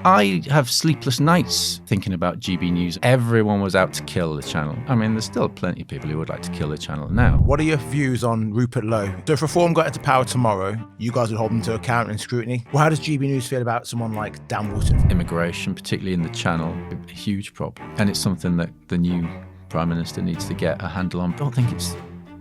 I have sleepless nights thinking about GB News. Everyone was out to kill the channel. I mean, there's still plenty of people who would like to kill the channel now. What are your views on Rupert Lowe? So if Reform got into power tomorrow, you guys would hold them to account and scrutiny. Well, how does GB News feel about someone like Dan Wootton? Immigration, particularly in the channel, a huge problem. And it's something that the new Prime Minister needs to get a handle on. I don't think it's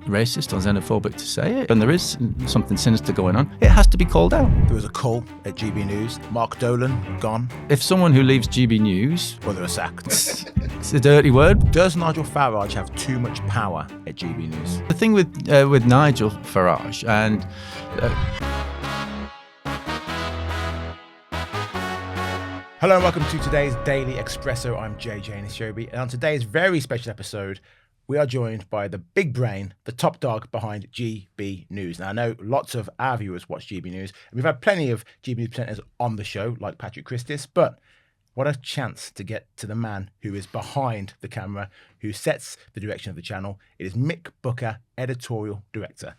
racist or xenophobic to say it, and there is something sinister going on. It has to be called out. There was a Cull at GB News. Mark Dolan, gone. If someone who leaves GB News... Well, they were sacked. It's a dirty word. Does Nigel Farage have too much power at GB News? The thing with Nigel Farage and... Hello and welcome to today's Daily Expresso. I'm JJ Nishobi, and on today's very special episode, we are joined by the big brain, the top dog behind GB News. Now, I know lots of our viewers watch GB News, and we've had plenty of GB News presenters on the show, like Patrick Christis, but what a chance to get to the man who is behind the camera, who sets the direction of the channel. It is Mick Booker, Editorial Director.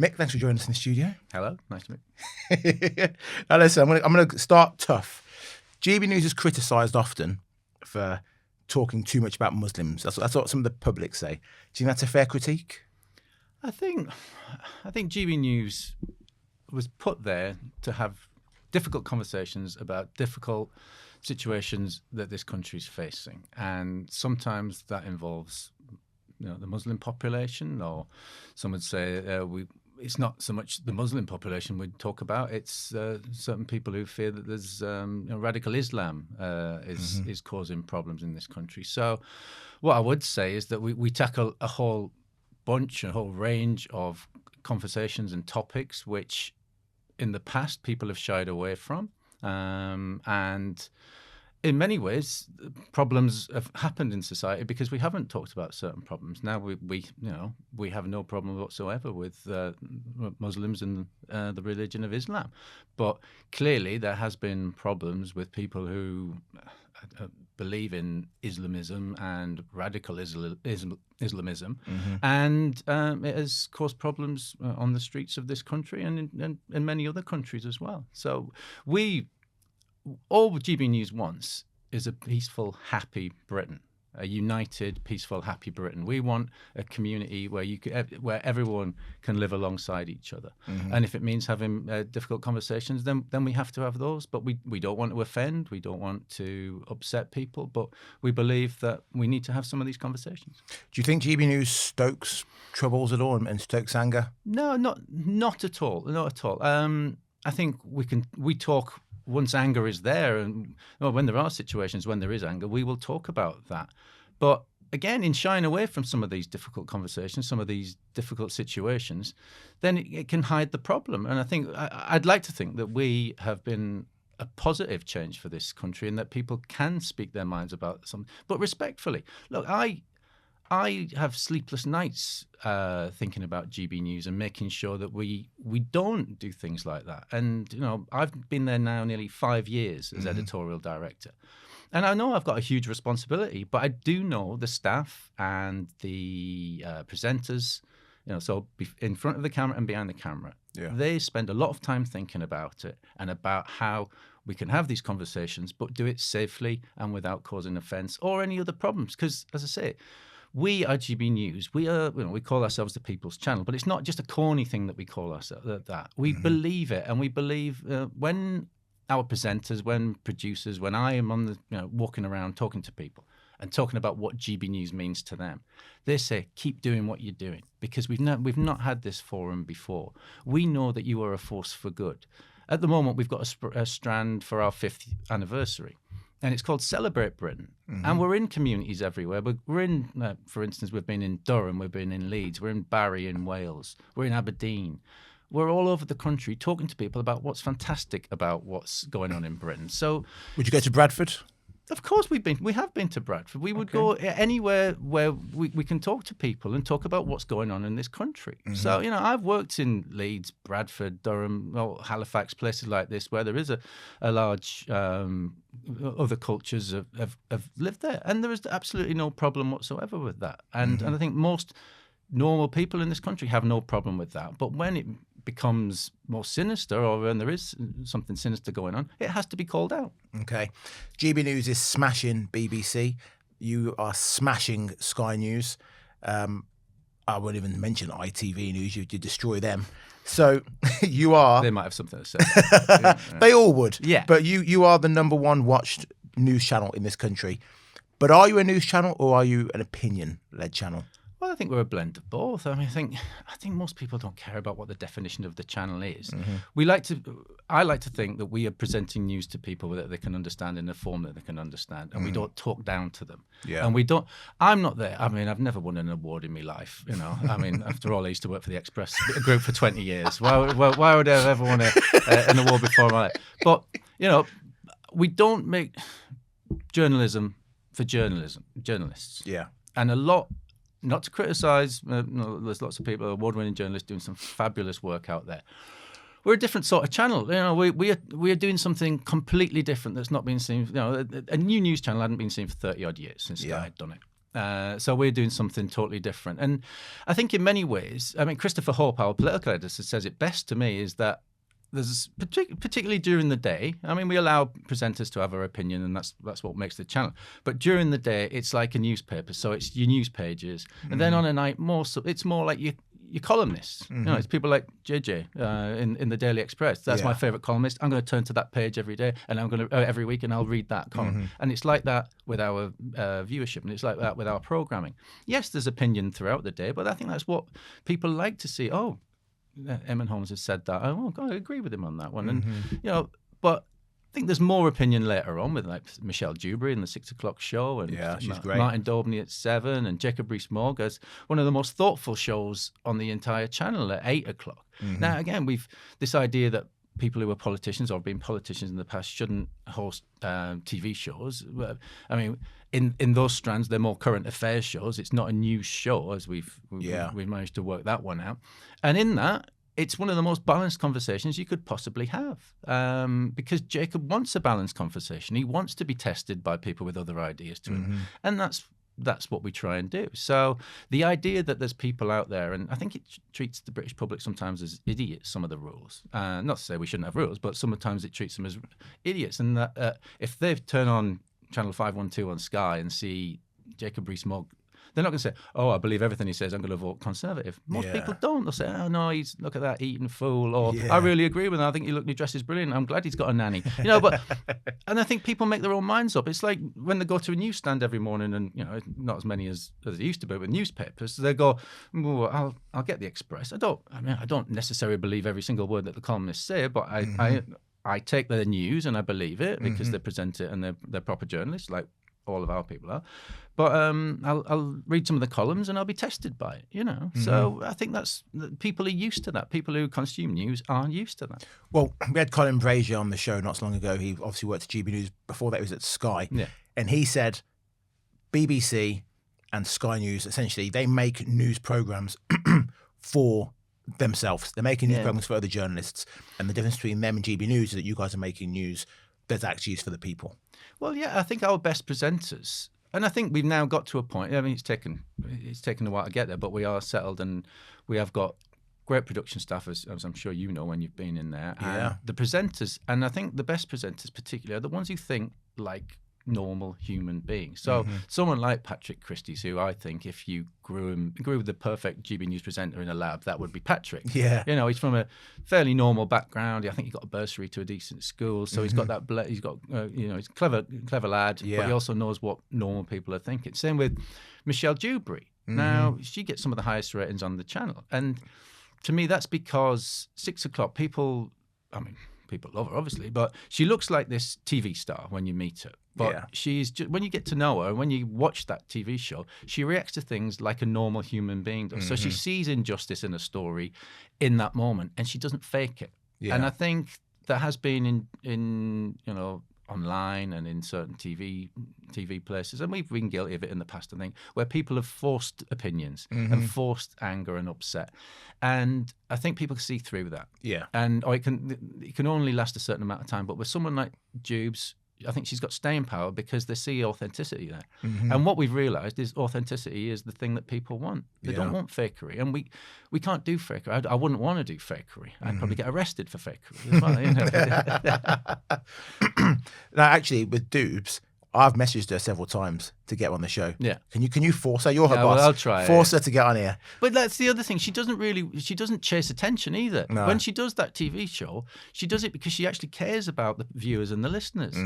Mick, thanks for joining us in the studio. Hello, nice to meet you. Now, listen, I'm going to start tough. GB News is criticised often for talking too much about Muslims. That's what some of the public say. Do you think that's a fair critique? I think GB News was put there to have difficult conversations about difficult situations that this country's facing, and sometimes that involves, the Muslim population, or some would say it's not so much the Muslim population we'd talk about. It's certain people who fear that there's radical Islam is causing problems in this country. So what I would say is that we tackle a whole range of conversations and topics which in the past people have shied away from. And in many ways, problems have happened in society because we haven't talked about certain problems. Now we have no problem whatsoever with Muslims and the religion of Islam, but clearly there has been problems with people who believe in Islamism and radical Islamism, and it has caused problems on the streets of this country and in many other countries as well. So all GB News wants is a peaceful, happy Britain, a united, peaceful, happy Britain. We want a community where everyone can live alongside each other. And if it means having difficult conversations, then we have to have those. But we don't want to offend, we don't want to upset people, but we believe that we need to have some of these conversations. Do you think GB News stokes troubles at all and stokes anger? No, not at all. Not at all. I think we talk. Once anger is there, and when there are situations when there is anger, we will talk about that. But again, in shying away from some of these difficult conversations, some of these difficult situations, then it can hide the problem. And I think I'd like to think that we have been a positive change for this country, and that people can speak their minds about something, but respectfully. Look, I have sleepless nights thinking about GB News and making sure that we don't do things like that. And, I've been there now nearly 5 years as editorial director. And I know I've got a huge responsibility, but I do know the staff and the presenters, so in front of the camera and behind the camera, they spend a lot of time thinking about it and about how we can have these conversations, but do it safely and without causing offence or any other problems. Because, as I say, we are GB News. We are, we call ourselves the People's Channel, but it's not just a corny thing that we call ourselves that. We believe it, and we believe when our presenters, when producers, when I am on the, walking around talking to people and talking about what GB News means to them, they say, keep doing what you're doing, because we've not had this forum before. We know that you are a force for good. At the moment, we've got a strand for our 5th anniversary. And it's called Celebrate Britain. And we're in communities everywhere. We're in, for instance, we've been in Durham, we've been in Leeds, we're in Barry in Wales, we're in Aberdeen. We're all over the country talking to people about what's fantastic about what's going on in Britain. So, would you go to Bradford? Of course we have been to Bradford. We would go anywhere where we can talk to people and talk about what's going on in this country. So, I've worked in Leeds, Bradford, Durham, Halifax, places like this where there is a large other cultures have lived there. And there is absolutely no problem whatsoever with that. And I think most normal people in this country have no problem with that. But when it becomes more sinister, or when there is something sinister going on, it has to be called out. Okay. GB News is smashing BBC. You are smashing Sky News. I won't even mention ITV News. You destroy them. So you are. They might have something to say. They all would. Yeah. But you are the number one watched news channel in this country. But are you a news channel or are you an opinion-led channel? Well, I think we're a blend of both. I mean, I think most people don't care about what the definition of the channel is. I like to think that we are presenting news to people that they can understand in a form that they can understand, and we don't talk down to them. Yeah. And we don't. I'm not there. I mean, I've never won an award in my life. You know. I mean, after all, I used to work for the Express group for 20 years. Why would I have ever won an award before my life? But you know, we don't make journalism for journalists. Yeah. And a lot. Not to criticise, there's lots of people, award-winning journalists doing some fabulous work out there. We're a different sort of channel. You know, we are doing something completely different that's not been seen. You know, a new news channel hadn't been seen for 30-odd years since Sky had done it. So we're doing something totally different. And I think in many ways, I mean, Christopher Hope, our political editor, says it best to me, is that there's particularly during the day. I mean, we allow presenters to have their opinion, and that's what makes the channel. But during the day, it's like a newspaper, so it's your news pages, and then on a night it's more like your columnists. You know, it's people like JJ in the Daily Express. That's my favorite columnist. I'm going to turn to that page every day, and I'm going to every week, and I'll read that column. And it's like that with our viewership, and it's like that with our programming. Yes, there's opinion throughout the day, but I think that's what people like to see. Oh, Eamon Holmes has said that. Oh, God, I agree with him on that one. And you know, but I think there's more opinion later on with like Michelle Dewberry in the 6 o'clock show, and she's great. Martin Daubney at 7, and Jacob Rees-Mogg as one of the most thoughtful shows on the entire channel at 8 o'clock. Now, again, we've this idea that people who are politicians or have been politicians in the past shouldn't host TV shows. I mean, in those strands, they're more current affairs shows. It's not a news show, as we've managed to work that one out. And in that, it's one of the most balanced conversations you could possibly have, because Jacob wants a balanced conversation. He wants to be tested by people with other ideas to him, and that's what we try and do. So the idea that there's people out there, and I think it treats the British public sometimes as idiots, some of the rules. Not to say we shouldn't have rules, but sometimes it treats them as idiots. And that if they turn on Channel 512 on Sky and see Jacob Rees-Mogg, they're not going to say, oh, I believe everything he says, I'm going to vote Conservative. Most people don't. They'll say, oh, no, look at that eating fool. Or, I really agree with him. I think he dresses brilliant. I'm glad he's got a nanny. You know, but, and I think people make their own minds up. It's like when they go to a newsstand every morning, and, you know, not as many as there used to be with newspapers, they go, oh, I'll get the Express. I don't necessarily believe every single word that the columnists say, but I take their news and I believe it because they present it and they're proper journalists, like all of our people are. But I'll read some of the columns and I'll be tested by it, you know. So I think people are used to that. People who consume news are used to that. Well, we had Colin Brazier on the show not so long ago. He obviously worked at GB News. Before that, he was at Sky. Yeah. And he said BBC and Sky News, essentially, they make news programmes for themselves. They're making news programmes for other journalists. And the difference between them and GB News is that you guys are making news that actually is for the people. Well, yeah, I think our best presenters, and I think we've now got to a point, I mean, it's taken a while to get there, but we are settled and we have got great production staff, as I'm sure you know when you've been in there. Yeah. And the presenters, and I think the best presenters particularly, are the ones who think like normal human beings. So someone like Patrick Christie's, who I think if you grew with the perfect GB News presenter in a lab, that would be Patrick. Yeah. You know, he's from a fairly normal background. I think he got a bursary to a decent school, so he's got that. He's got you know, he's a clever lad, but he also knows what normal people are thinking. Same with Michelle Dewberry. Now she gets some of the highest ratings on the channel, and to me that's because 6 o'clock people love her, obviously, but she looks like this TV star when you meet her. But she's just, when you get to know her, when you watch that TV show, she reacts to things like a normal human being does. So she sees injustice in a story in that moment, and she doesn't fake it. Yeah. And I think that has been in you know, online and in certain TV places, and we've been guilty of it in the past, I think, where people have forced opinions and forced anger and upset, and I think people see through that. Yeah. And it can only last a certain amount of time. But with someone like Jubes, I think she's got staying power because they see authenticity there. And what we've realised is authenticity is the thing that people want. They don't want fakery, and we can't do fakery. I wouldn't want to do fakery. I'd probably get arrested for fakery as well. You know? Now, actually, with Doobs, I've messaged her several times to get on the show. Yeah. Can you force her? You're her boss. Well, I'll try. Force her to get on here. But that's the other thing. She doesn't chase attention either. No. When she does that TV show, she does it because she actually cares about the viewers and the listeners.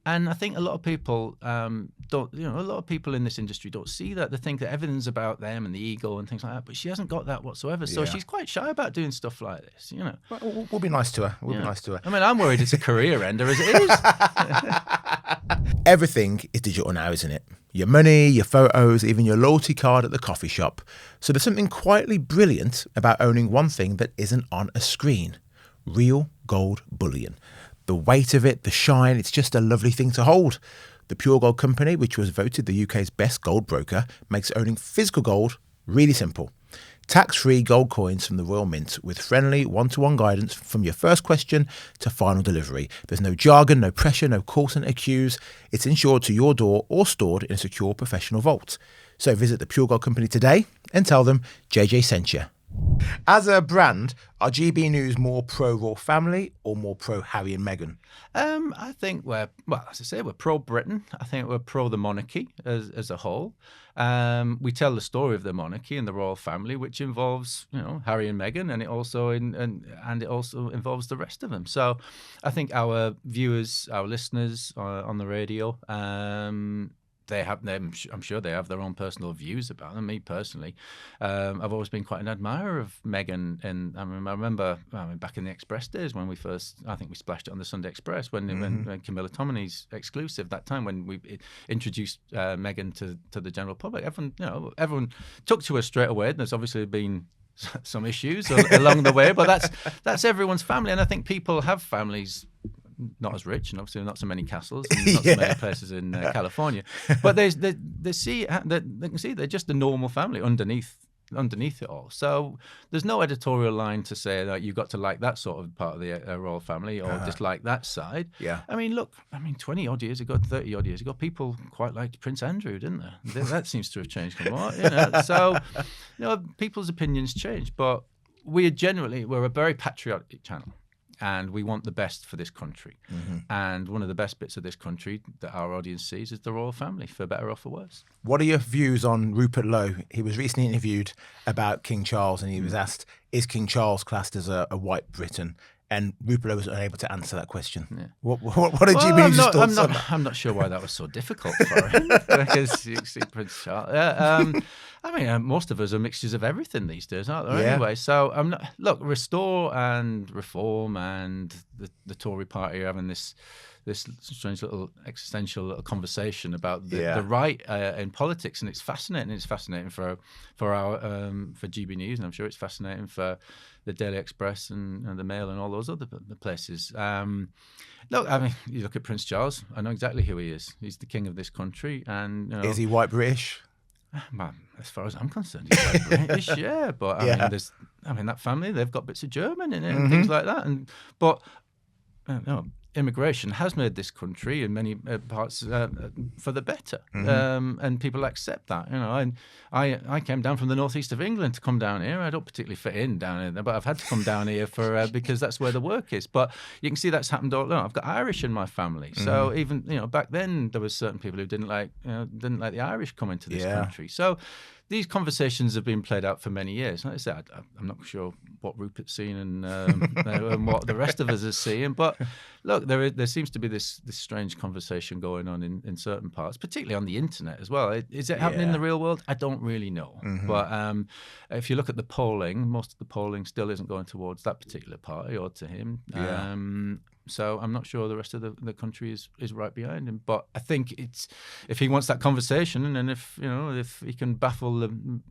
And I think a lot of people don't. You know, a lot of people in this industry don't see that. They think that everything's about them and the ego and things like that. But she hasn't got that whatsoever. So she's quite shy about doing stuff like this. You know, We'll be nice to her. We'll be nice to her. I mean, I'm worried it's a career ender as it is. Everything is digital now, isn't it? Your money, your photos, even your loyalty card at the coffee shop. So there's something quietly brilliant about owning one thing that isn't on a screen. Real gold bullion. The weight of it, the shine, it's just a lovely thing to hold. The Pure Gold Company, which was voted the UK's best gold broker, makes owning physical gold really simple. Tax-free gold coins from the Royal Mint with friendly one-to-one guidance from your first question to final delivery. There's no jargon, no pressure, no call centre queues. It's insured to your door or stored in a secure professional vault. So visit the Pure Gold Company today and tell them JJ sent you. As a brand, are GB News more pro-royal family or more pro-Harry and Meghan? I think as I say, we're pro-Britain. I think we're pro the monarchy as a whole. We tell the story of the monarchy and the royal family, which involves, you know, Harry and Meghan, and it also it also involves the rest of them. So, I think our viewers, our listeners on the radio, they have them. I'm sure they have their own personal views about them. Me personally, I've always been quite an admirer of Meghan, and I remember back in the Express days when I think we splashed it on the Sunday Express when Camilla Tominey's exclusive that time when we introduced Meghan to the general public. Everyone took to her straight away. There's obviously been some issues along the way, but that's everyone's family, and I think people have families. Not as rich, and obviously not so many castles, and not so many places in California. But they can see they're just a normal family underneath it all. So there's no editorial line to say that you've got to like that sort of part of the royal family or dislike that side. Yeah. I mean, 20 odd years ago, 30 odd years ago, people quite liked Prince Andrew, didn't they? That seems to have changed a lot. You know? So, people's opinions change, but we're a very patriotic channel. And we want the best for this country. And one of the best bits of this country that our audience sees is the royal family, for better or for worse. What are your views on Rupert Lowe? He was recently interviewed about King Charles, and he was asked, is King Charles classed as a white Briton? And Rupert Lowe was unable to answer that question. Yeah. What did you mean? I'm not sure why that was so difficult for him. Because you see Prince Charles. Most of us are mixtures of everything these days, aren't there? Yeah. Anyway, so Restore and Reform and the Tory party are having this strange little existential little conversation about the right in politics, and it's fascinating. It's fascinating for GB News, and I'm sure it's fascinating for the Daily Express and the Mail and all those other places. You look at Prince Charles. I know exactly who he is. He's the king of this country, and is he white British? Man, as far as I'm concerned, he's white British. Yeah, but I mean, that family, they've got bits of German in it and things like that, but immigration has made this country in many parts for the better, and people accept that. And I came down from the northeast of England to come down here. I don't particularly fit in down here, but I've had to come down here because that's where the work is. But you can see that's happened all along. I've got Irish in my family, so even back then there was certain people who didn't like the Irish coming to this country. So these conversations have been played out for many years. Like I said, I'm not sure what Rupert's seen and what the rest of us are seeing. But look, there seems to be this strange conversation going on in certain parts, particularly on the internet as well. Is it happening in the real world? I don't really know. But if you look at the polling, most of the polling still isn't going towards that particular party or to him. So I'm not sure the rest of the country is right behind him. But I think it's if he wants that conversation, and if he can baffle the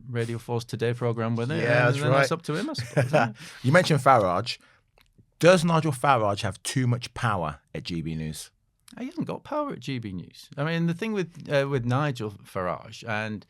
Radio 4's Today programme with it, then that's up to him, I suppose. You mentioned Farage. Does Nigel Farage have too much power at GB News? He hasn't got power at GB News. I mean, the thing with Nigel Farage, and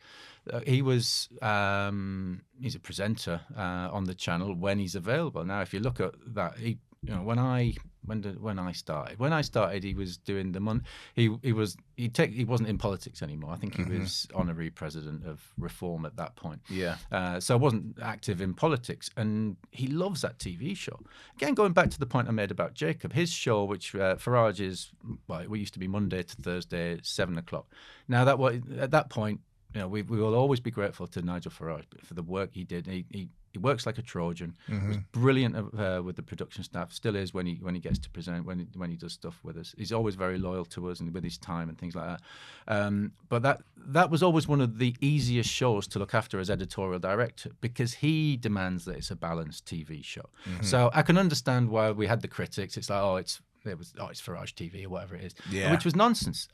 he's a presenter on the channel when he's available. Now, if you look at that, when I when I started. When I started, he was doing the he wasn't in politics anymore. I think he was honorary president of Reform at that point. Yeah. So I wasn't active in politics, and he loves that TV show. Again, going back to the point I made about Jacob, his show, which Farage is, well, it used to be Monday to Thursday, 7:00. Now at that point, we will always be grateful to Nigel Farage for the work he did. He works like a Trojan. He was brilliant with the production staff. Still is when he gets to present, when he does stuff with us. He's always very loyal to us and with his time and things like that. But that was always one of the easiest shows to look after as editorial director, because he demands that it's a balanced TV show. So I can understand why we had the critics. It's like, it's Farage TV or whatever it is, which was nonsense.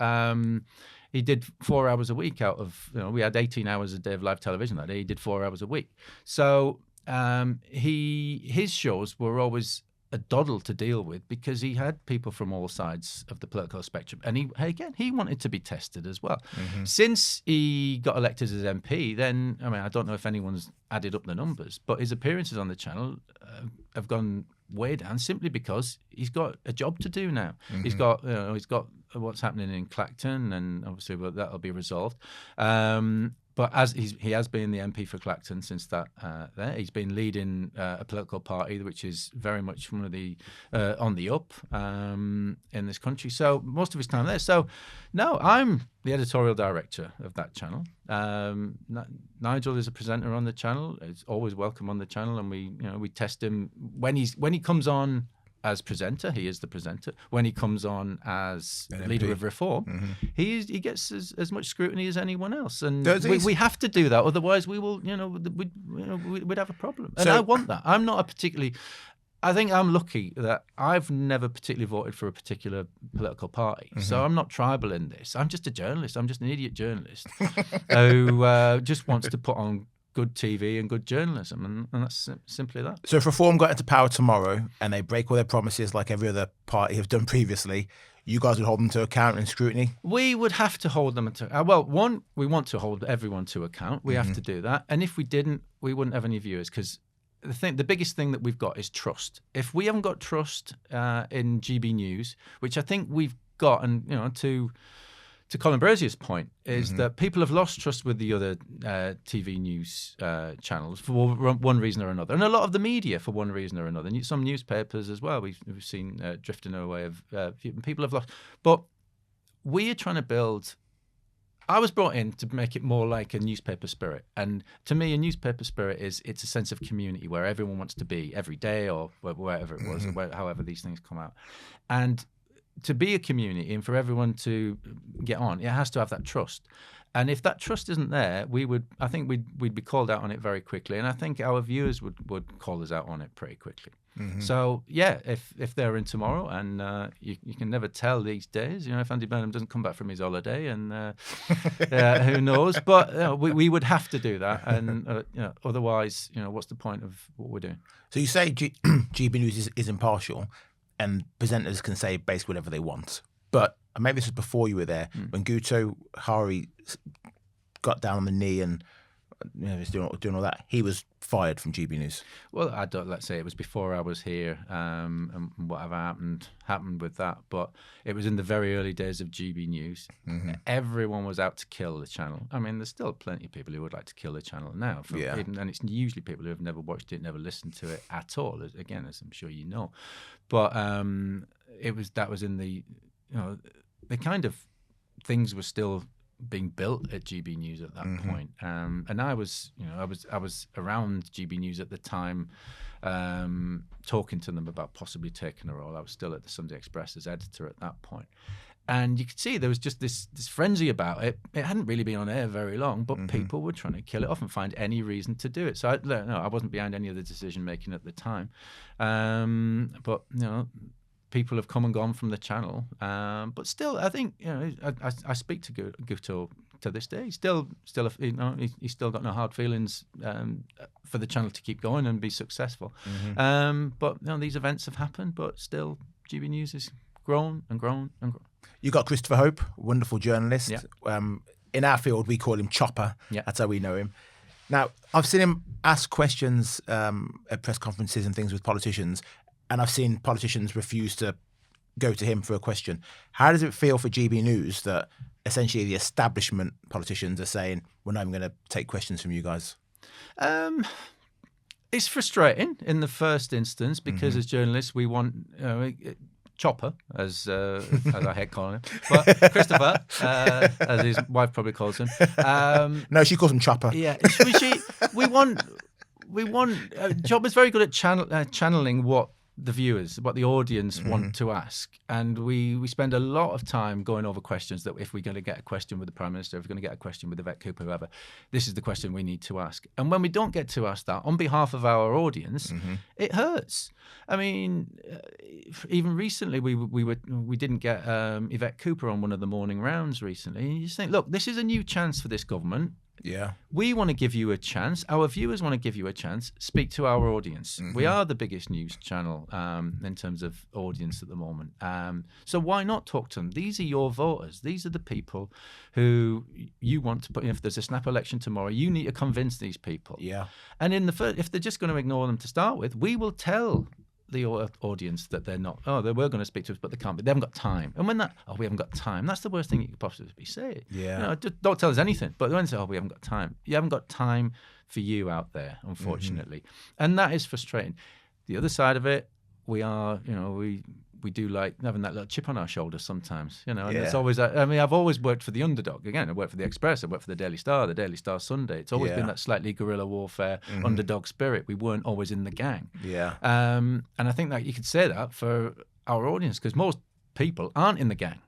He did 4 hours a week out of, we had 18 hours a day of live television that day. He did 4 hours a week. So his shows were always a doddle to deal with, because he had people from all sides of the political spectrum. And he wanted to be tested as well. Since he got elected as MP, then, I don't know if anyone's added up the numbers, but his appearances on the channel have gone way down, simply because he's got a job to do now. He's got what's happening in Clacton, and obviously that'll be resolved. But as he has been the MP for Clacton since that, he's been leading a political party which is very much one of the on the up in this country. So most of his time there. So no, I'm the editorial director of that channel. Nigel is a presenter on the channel. It's always welcome on the channel, and we test him when he comes on as presenter. He is the presenter. When he comes on as leader of Reform, he gets as much scrutiny as anyone else, and we have to do that. Otherwise, we will, we'd have a problem. And I want that. I'm not a particularly. I think I'm lucky that I've never particularly voted for a particular political party, so I'm not tribal in this. I'm just a journalist. I'm just an idiot journalist who just wants to put on good TV and good journalism, and that's simply that. So if Reform got into power tomorrow and they break all their promises like every other party have done previously, you guys would hold them to account and scrutiny? We would have to hold them to one, we want to hold everyone to account. We have to do that. And if we didn't, we wouldn't have any viewers, because the biggest thing that we've got is trust. If we haven't got trust in GB News, which I think we've got, and to Colin Brazier's point, is that people have lost trust with the other TV news channels for one reason or another, and a lot of the media for one reason or another, and some newspapers as well. We've seen drifting away of people have lost. But we are trying to build. I was brought in to make it more like a newspaper spirit, and to me, a newspaper spirit it's a sense of community where everyone wants to be every day, or wherever it was, or however these things come out, and to be a community and for everyone to get on, it has to have that trust. And if that trust isn't there, I think we'd be called out on it very quickly. And I think our viewers would call us out on it pretty quickly. So yeah, if they're in tomorrow, and you can never tell these days, if Andy Burnham doesn't come back from his holiday, and who knows? But we would have to do that, and otherwise, what's the point of what we're doing? So you say GB News is impartial, and presenters can say basically whatever they want. But maybe this was before you were there, when Guto Hari got down on the knee and was doing all that, he was fired from GB News. Well, let's say it was before I was here, and whatever happened with that. But it was in the very early days of GB News. Everyone was out to kill the channel. There's still plenty of people who would like to kill the channel now. And it's usually people who have never watched it, never listened to it at all. Again, as I'm sure you know. But that was in the kind of things were still being built at GB News at that point. And I was around GB News at the time, talking to them about possibly taking a role. I was still at the Sunday Express as editor at that point. And you could see there was just this frenzy about it. It hadn't really been on air very long, but people were trying to kill it off and find any reason to do it. So I wasn't behind any of the decision making at the time. But people have come and gone from the channel, but still, I think I speak to Guto to this day. He's still he's still got no hard feelings for the channel to keep going and be successful. But these events have happened, but still, GB News has grown and grown and grown. You got Christopher Hope, wonderful journalist. Yeah. In our field, we call him Chopper. Yeah. That's how we know him. Now, I've seen him ask questions at press conferences and things with politicians, and I've seen politicians refuse to go to him for a question. How does it feel for GB News that essentially the establishment politicians are saying, we're not even going to take questions from you guys? It's frustrating in the first instance because as journalists we want Chopper, as I hate calling him, but Christopher, as his wife probably calls him. No, she calls him Chopper. Yeah, we want. Chopper's very good at channeling what the viewers, what the audience want to ask, and we spend a lot of time going over questions that if we're going to get a question with the Prime Minister, if we're going to get a question with the Vet Cooper, whoever, this is the question we need to ask. And when we don't get to ask that on behalf of our audience, it hurts. I mean, even recently we didn't get Yvette Cooper on one of the morning rounds recently. And you just think, look, this is a new chance for this government. Yeah. We want to give you a chance. Our viewers want to give you a chance. Speak to our audience. We are the biggest news channel in terms of audience at the moment. So why not talk to them? These are your voters. These are the people who you want to put in. If there's a snap election tomorrow, you need to convince these people. Yeah. And if they're just going to ignore them to start with, we will tell the audience that they're not. Oh, they were going to speak to us, but they can't. But they haven't got time. And when we haven't got time. That's the worst thing you could possibly say. Yeah. Just don't tell us anything. But when they say, we haven't got time. You haven't got time for you out there, unfortunately, and that is frustrating. The other side of it, we are, we do like having that little chip on our shoulder sometimes, and it's always, I've always worked for the underdog. Again, I worked for the Express, I worked for the Daily Star Sunday. It's always been that slightly guerrilla warfare, underdog spirit. We weren't always in the gang. Yeah. And I think that you could say that for our audience because most people aren't in the gang.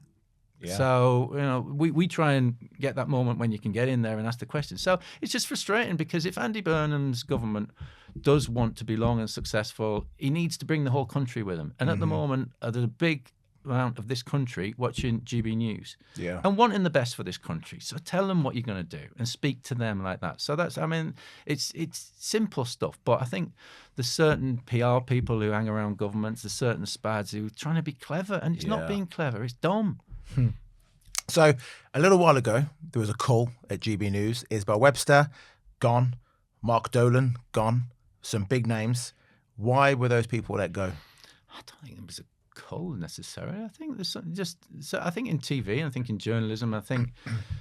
Yeah. So, we try and get that moment when you can get in there and ask the question. So it's just frustrating because if Andy Burnham's government does want to be long and successful, he needs to bring the whole country with him. And at the moment, there's a big amount of this country watching GB News and wanting the best for this country. So tell them what you're going to do and speak to them like that. So that's, it's simple stuff. But I think there's certain PR people who hang around governments, there's certain spads who are trying to be clever, and it's not being clever, it's dumb. So a little while ago, there was a Cull at GB News. Isabel Webster, gone. Mark Dolan, gone. Some big names. Why were those people let go? I don't think it was a Cull necessarily. I think there's I think in TV and I think in journalism, I think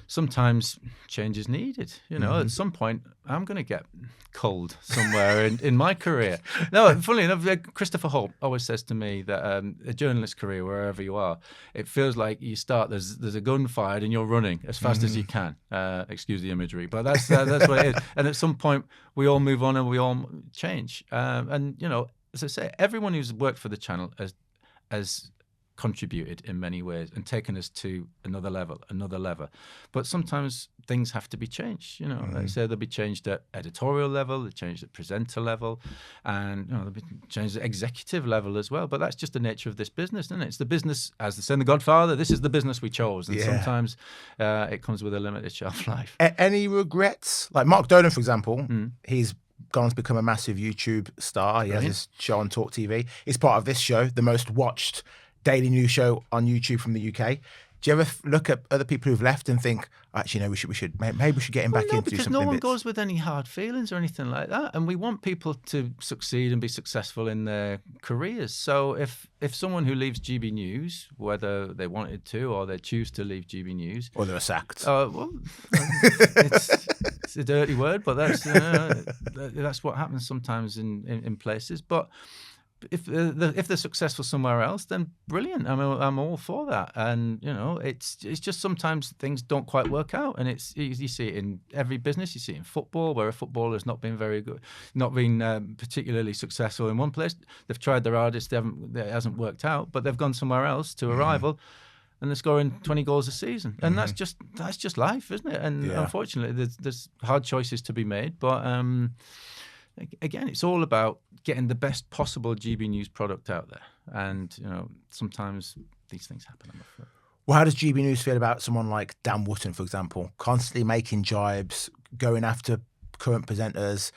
sometimes change is needed. At some point, I'm going to get culled somewhere in my career. No, funnily enough, Christopher Holt always says to me that a journalist career, wherever you are, it feels like you start, there's a gun fired and you're running as fast as you can. Excuse the imagery, but that's what it is. And at some point, we all move on and we all change. And, as I say, everyone who's worked for the channel has contributed in many ways and taken us to another level. But sometimes things have to be changed. Like I say, they'll be changed at editorial level, they're changed at presenter level, and they'll be changed at executive level as well. But that's just the nature of this business, isn't it? It's the business, as they say in The Godfather, this is the business we chose. And sometimes it comes with a limited shelf life. Any regrets? Like Mark Dolan, for example, he's gone to become a massive YouTube star. He has his show on Talk TV. He's part of this show, the most watched daily news show on YouTube from the UK. Do you ever look at other people who've left and think, actually, no, we should maybe we should get him back in to do something? No one goes with any hard feelings or anything like that, and we want people to succeed and be successful in their careers. So if someone who leaves GB News, whether they wanted to or they choose to leave GB News, or they're sacked, it's a dirty word, but that's what happens sometimes in places. But if they're successful somewhere else, then brilliant. I'm all for that. And it's just sometimes things don't quite work out, and you see it in every business. You see it in football, where a footballer's not been very good, not been particularly successful in one place. They've tried their hardest, it hasn't worked out, but they've gone somewhere else to a rival, and they're scoring 20 goals a season. And that's just life, isn't it? And unfortunately, there's hard choices to be made, but. Again, it's all about getting the best possible GB News product out there. And, sometimes these things happen, I'm afraid. Well, how does GB News feel about someone like Dan Wootton, for example, constantly making jibes, going after current presenters,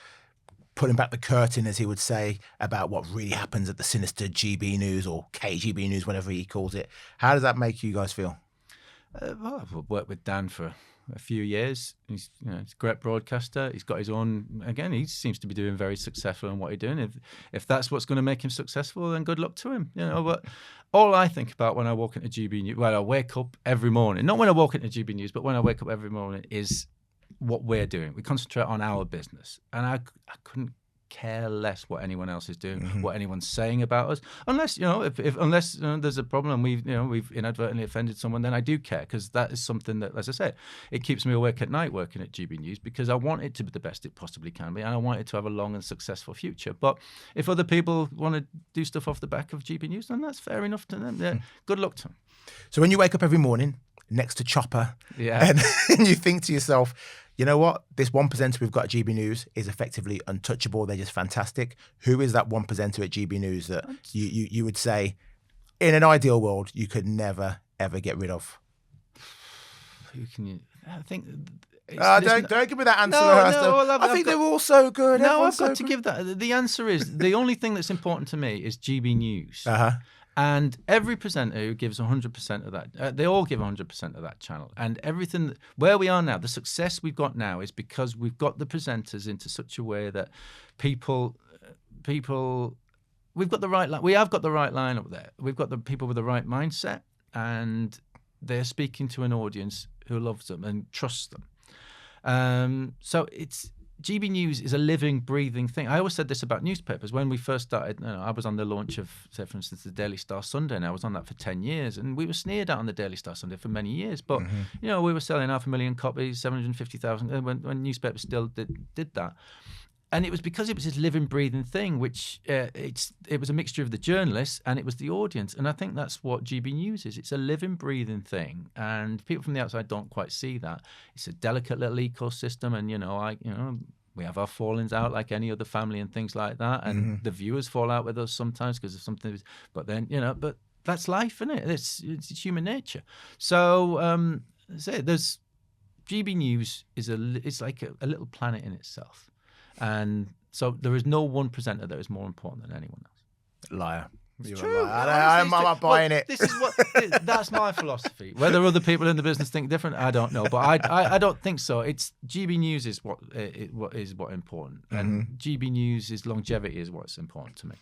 pulling back the curtain, as he would say, about what really happens at the sinister GB News or KGB News, whatever he calls it? How does that make you guys feel? Well, I've worked with Dan for a few years. He's a great broadcaster. He's got his own. Again, he seems to be doing very successful in what he's doing. If that's what's going to make him successful, then good luck to him. But all I think about when I walk into GB News, I wake up every morning. Not when I walk into GB News, but when I wake up every morning, is what we're doing. We concentrate on our business, and I couldn't care less what anyone else is doing, what anyone's saying about us, unless unless there's a problem and we've inadvertently offended someone, then I do care, because that is something that, as I said, it keeps me awake at night working at GB News, because I want it to be the best it possibly can be, and I want it to have a long and successful future. But if other people want to do stuff off the back of GB News, then that's fair enough to them. Yeah, good luck to them. So when you wake up every morning next to Chopper, and you think to yourself, you know what? This one presenter we've got at GB News is effectively untouchable. They're just fantastic. Who is that one presenter at GB News that you would say, in an ideal world, you could never, ever get rid of? Who can you? I think. Don't give me that answer. I think they're all so good. No, I've got to give that. The answer is, the only thing that's important to me is GB News. And every presenter who gives 100% of that, they all give 100% of that channel. And everything, where we are now, the success we've got now is because we've got the presenters into such a way that people, we've got the right, we have got the right line up there. We've got the people with the right mindset, and they're speaking to an audience who loves them and trusts them. So GB News is a living, breathing thing. I always said this about newspapers. When we first started, I was on the launch of, say, for instance, the Daily Star Sunday, and I was on that for 10 years. And we were sneered at on the Daily Star Sunday for many years. But, we were selling 500,000 copies, 750,000, when newspapers still did that. And it was because it was this living, breathing thing, which it was a mixture of the journalists and it was the audience. And I think that's what GB News is. It's a living, breathing thing. And people from the outside don't quite see that. It's a delicate little ecosystem. And, we have our fallings out like any other family and things like that. And the viewers fall out with us sometimes because of something. But then, but that's life, isn't it? It's human nature. So, there's GB News it's like a little planet in itself. And so there is no one presenter that is more important than anyone else. Liar. It's true. I'm not buying it. This is that's my philosophy. Whether other people in the business think different, I don't know. But I don't think so. It's GB News is what important, and GB News' longevity is what's important to me.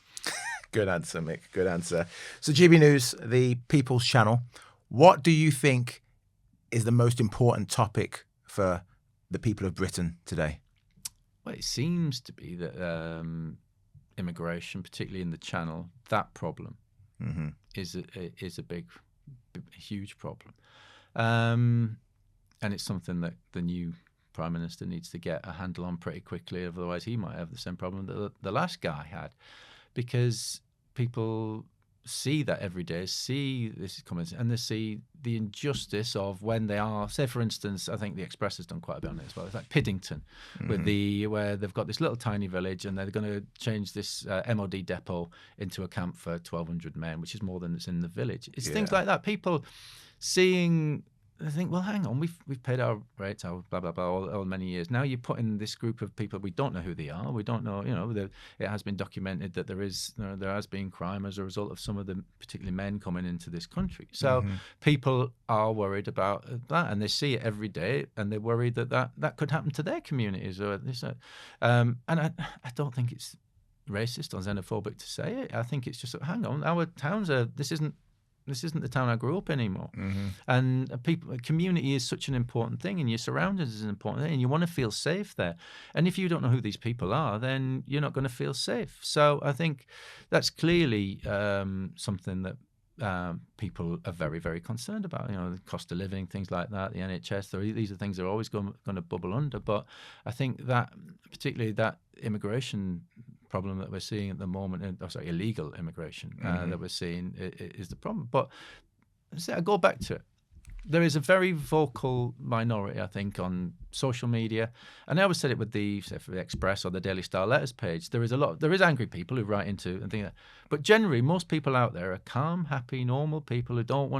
Good answer, Mick. Good answer. So GB News, the People's Channel. What do you think is the most important topic for the people of Britain today? Well, it seems to be that immigration, particularly in the Channel, that problem is a big, huge problem, and it's something that the new Prime Minister needs to get a handle on pretty quickly. Otherwise, he might have the same problem that the last guy had, because people see that every day, see this coming, and they see the injustice of when they are, say, for instance, I think the Express has done quite a bit on it as well. It's like Piddington, where they've got this little tiny village, and they're going to change this MOD depot into a camp for 1,200 men, which is more than it's in the village. It's things like that. People seeing. I think, well, hang on, we've paid our rates, our blah, blah, blah, all many years. Now you put in this group of people, we don't know who they are. We don't know, it has been documented that there has been crime as a result of some of the, particularly men, coming into this country. So people are worried about that, and they see it every day, and they're worried that could happen to their communities. And I don't think it's racist or xenophobic to say it. I think it's just, hang on, our towns are, this isn't the town I grew up in anymore. And community is such an important thing, and your surroundings is an important thing, and you want to feel safe there. And if you don't know who these people are, then you're not going to feel safe. So I think that's clearly something that people are very, very concerned about. The cost of living, things like that, the NHS, these are things that are always going to bubble under. But I think that, particularly that immigration problem that we're seeing at the moment, illegal immigration that we're seeing is the problem. But I go back to it. There is a very vocal minority, I think, on social media, and I always said it with the Express or the Daily Star letters page. There is angry people who write into and think that, but generally most people out there are calm, happy, normal people who don't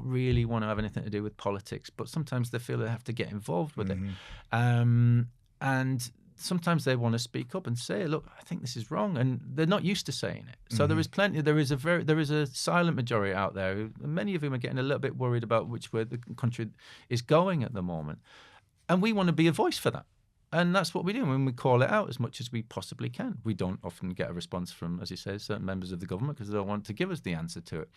really want to have anything to do with politics, but sometimes they feel they have to get involved with it, and sometimes they want to speak up and say, look, I think this is wrong, and they're not used to saying it. So there is plenty. There is a silent majority out there. Many of whom are getting a little bit worried about which way the country is going at the moment, and we want to be a voice for that. And that's what we do when we call it out as much as we possibly can. We don't often get a response from, as you say, certain members of the government because they don't want to give us the answer to it.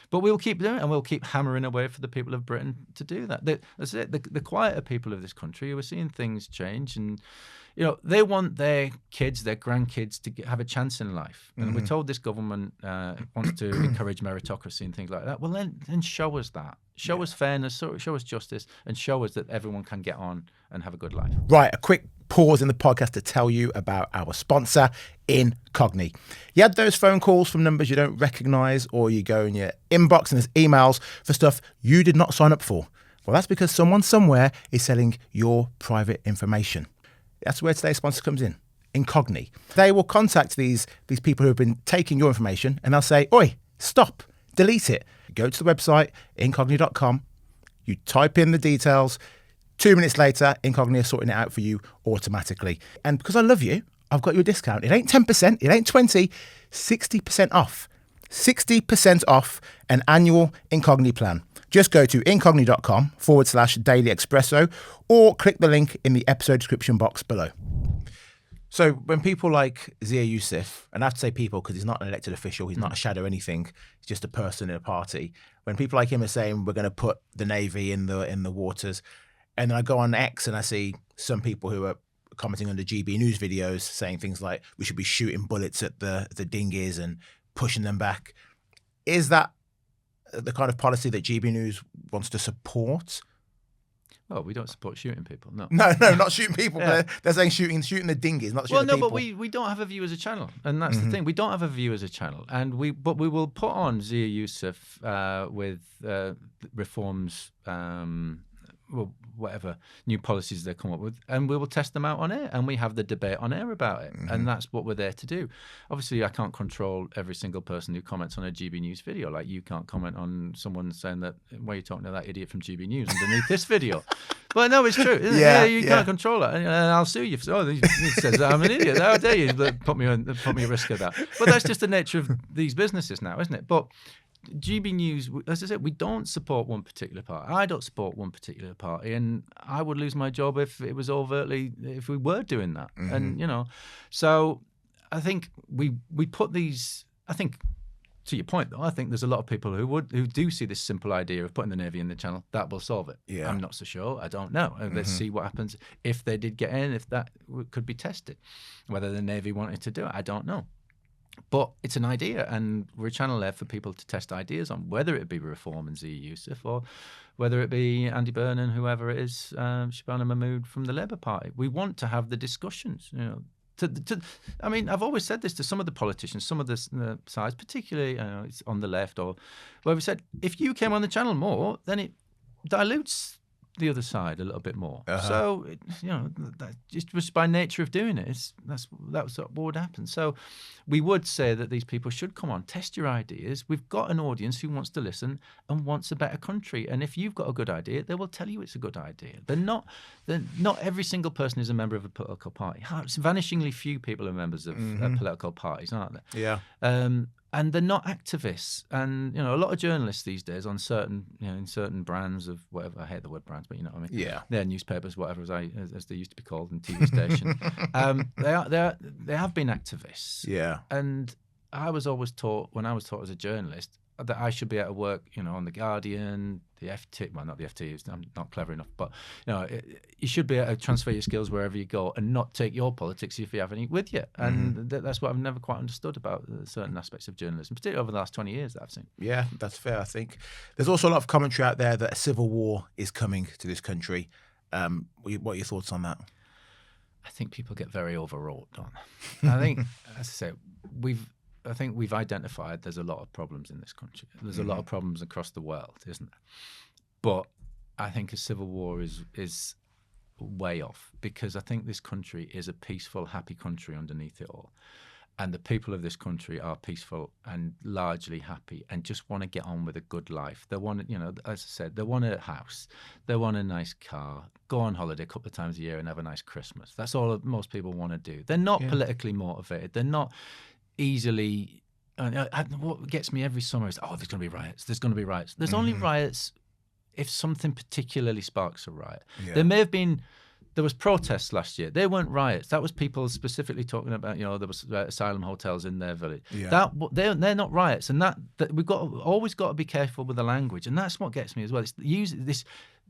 But we'll keep doing it, and we'll keep hammering away for the people of Britain to do that. That's it. The quieter people of this country who are seeing things change, and they want their kids, their grandkids to have a chance in life. And we're told this government wants to encourage meritocracy and things like that. Well, then show us that. Show us fairness, show us justice, and show us that everyone can get on and have a good life. Right, a quick pause in the podcast to tell you about our sponsor, Incogni. You had those phone calls from numbers you don't recognise, or you go in your inbox and there's emails for stuff you did not sign up for. Well, that's because someone somewhere is selling your private information. That's where today's sponsor comes in, Incogni. They will contact these people who have been taking your information, and they'll say, oi, stop, delete it. Go to the website, incogni.com, you type in the details, 2 minutes later, Incogni is sorting it out for you automatically. And because I love you, I've got you a discount. It ain't 10%, it ain't 20, 60% off. 60% off an annual Incogni plan. Just go to incogni.com/Daily Expresso or click the link in the episode description box below. So when people like Zia Youssef, and I have to say people because he's not an elected official, he's not a shadow anything, he's just a person in a party. When people like him are saying we're going to put the Navy in the waters, and then I go on X and I see some people who are commenting under GB News videos saying things like we should be shooting bullets at the dinghies and pushing them back. Is that the kind of policy that GB News wants to support? Well, we don't support shooting people, no. No, not shooting people. Yeah. They're saying shooting the dinghies, not shooting people. Well, no, but we don't have a view as a channel, and that's the thing. We don't have a view as a channel, but we will put on Zia Youssef with reforms, well, whatever new policies they come up with, and we will test them out on air, and we have the debate on air about it, and that's what we're there to do. Obviously, I can't control every single person who comments on a GB News video, like you can't comment on someone saying that, why are you talking to that idiot from GB News underneath this video? But no, it's true. Isn't it? You can't control that, and I'll sue you. He says I'm an idiot. How dare you put me at risk of that? But that's just the nature of these businesses now, isn't it? But GB News, as I said, we don't support one particular party. I don't support one particular party, and I would lose my job if it was if we were doing that. And so I think we put these. I think, to your point though, I think there's a lot of people who do see this simple idea of putting the Navy in the channel that will solve it. Yeah. I'm not so sure. I don't know. Let's see what happens if they did get in. If that could be tested, whether the Navy wanted to do it, I don't know. But it's an idea, and we're a channel there for people to test ideas on, whether it be Reform and Zia Youssef or whether it be Andy Byrne and whoever it is, Shabana Mahmood from the Labour Party. We want to have the discussions, I mean, I've always said this to some of the politicians, some of the sides, particularly it's on the left, or where we said, if you came on the channel more, then it dilutes the other side a little bit more. So just by nature of doing it, that's what would happen. So we would say that these people should come on, test your ideas. We've got an audience who wants to listen and wants a better country, and if you've got a good idea, they will tell you it's a good idea. Not every single person is a member of a political party. It's vanishingly few people are members of political parties, aren't they? Yeah. And they're not activists. And, a lot of journalists these days on certain, in certain brands of whatever, I hate the word brands, but you know what I mean? Yeah. They're newspapers, whatever, as they used to be called, and TV station. They have been activists. Yeah. And I was always taught, when I was taught as a journalist, that I should be able to work, on The Guardian, the FT, well, not the FT, I'm not clever enough, but, you should be able to transfer your skills wherever you go and not take your politics if you have any with you. And that's what I've never quite understood about certain aspects of journalism, particularly over the last 20 years that I've seen. Yeah, that's fair, I think. There's also a lot of commentary out there that a civil war is coming to this country. What are your thoughts on that? I think people get very overwrought, don't they? I think, as I say, I think we've identified there's a lot of problems in this country. There's a lot of problems across the world, isn't there? But I think a civil war is way off, because I think this country is a peaceful, happy country underneath it all. And the people of this country are peaceful and largely happy and just want to get on with a good life. They want, you know, as I said, they want a house, they want a nice car, go on holiday a couple of times a year and have a nice Christmas. That's all most people want to do. They're not politically motivated. They're not easily. What gets me every summer is, there's going to be riots. There's going to be riots. There's only riots if something particularly sparks a riot. Yeah. There was protests last year. They weren't riots. That was people specifically talking about, there was asylum hotels in their village. Yeah. They're not riots, and that we've always got to be careful with the language, and that's what gets me as well. It's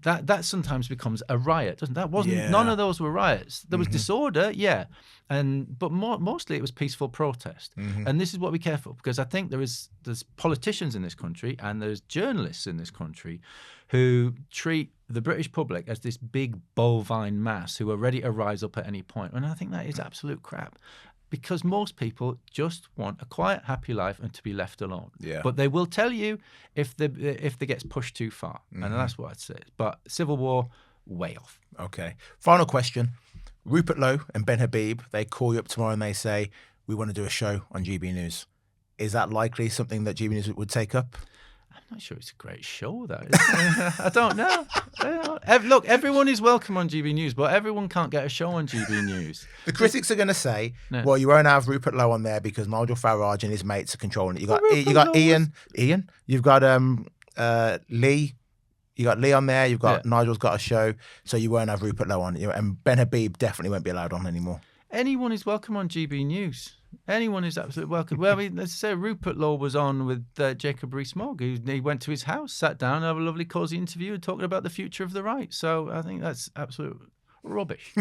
that sometimes becomes a riot, doesn't that? None of those were riots. There was disorder, but mostly it was peaceful protest. And this is what we be careful, because I think there's politicians in this country and there's journalists in this country who treat the British public as this big bovine mass who are ready to rise up at any point. And I think that is absolute crap, because most people just want a quiet, happy life and to be left alone. Yeah. But they will tell you if they gets pushed too far. And that's what I'd say. But civil war, way off. Okay. Final question. Rupert Lowe and Ben Habib, they call you up tomorrow and they say, we want to do a show on GB News. Is that likely something that GB News would take up? I'm not sure it's a great show, that. I don't know. Look, everyone is welcome on GB News, but everyone can't get a show on GB News. The critics are going to say, well, you won't have Rupert Lowe on there because Nigel Farage and his mates are controlling it. You got Ian. You've got Lee. You got Lee on there. You've got Nigel's got a show, so you won't have Rupert Lowe on. And Ben Habib definitely won't be allowed on anymore. Anyone is welcome on GB News. Anyone is absolutely welcome. Well, I mean, let's say Rupert Lowe was on with Jacob Rees-Mogg. He went to his house, sat down, had a lovely, cosy interview, and talking about the future of the right. So I think that's absolute rubbish.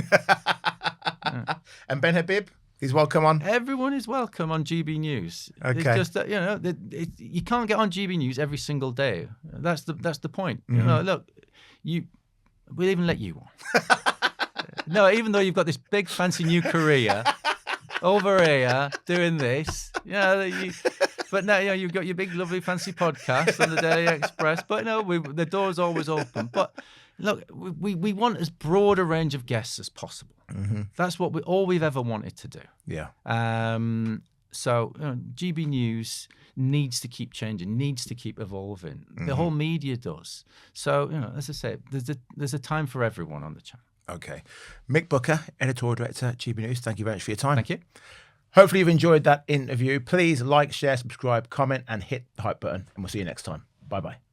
And Ben Habib, he's welcome on. Everyone is welcome on GB News. Okay. It's just that you can't get on GB News every single day. That's the point. Look, we'll even let you on. No, even though you've got this big fancy new career over here doing this, but now you've got your big lovely fancy podcast on the Daily Express. But the door's always open. But look, we want as broad a range of guests as possible. That's what all we've ever wanted to do. Yeah. So GB News needs to keep changing, needs to keep evolving. The whole media does. So as I say, there's a time for everyone on the channel. Okay. Mick Booker, Editorial Director at GB News, thank you very much for your time. Thank you. Hopefully you've enjoyed that interview. Please like, share, subscribe, comment, and hit the hype button. And we'll see you next time. Bye-bye.